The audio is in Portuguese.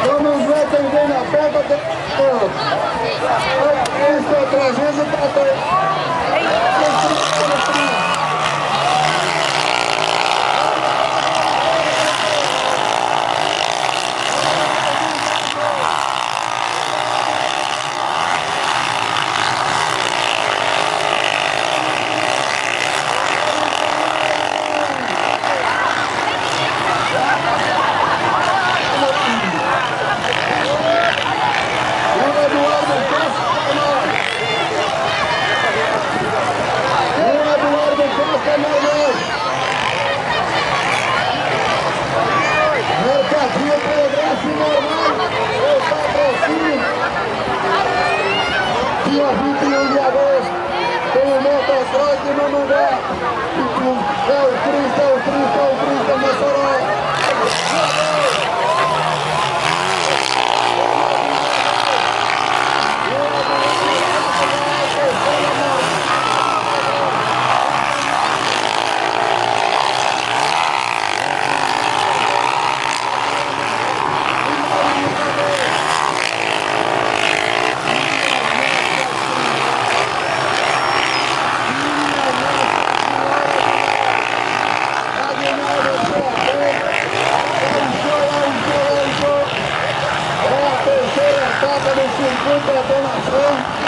Vamos ver quem vem na ponta do campo. Esse é 300 para 3. Dia 21 de agosto, tem o motocross de Mamungá. É o Cristo, Mossoró. Circuito da Donação.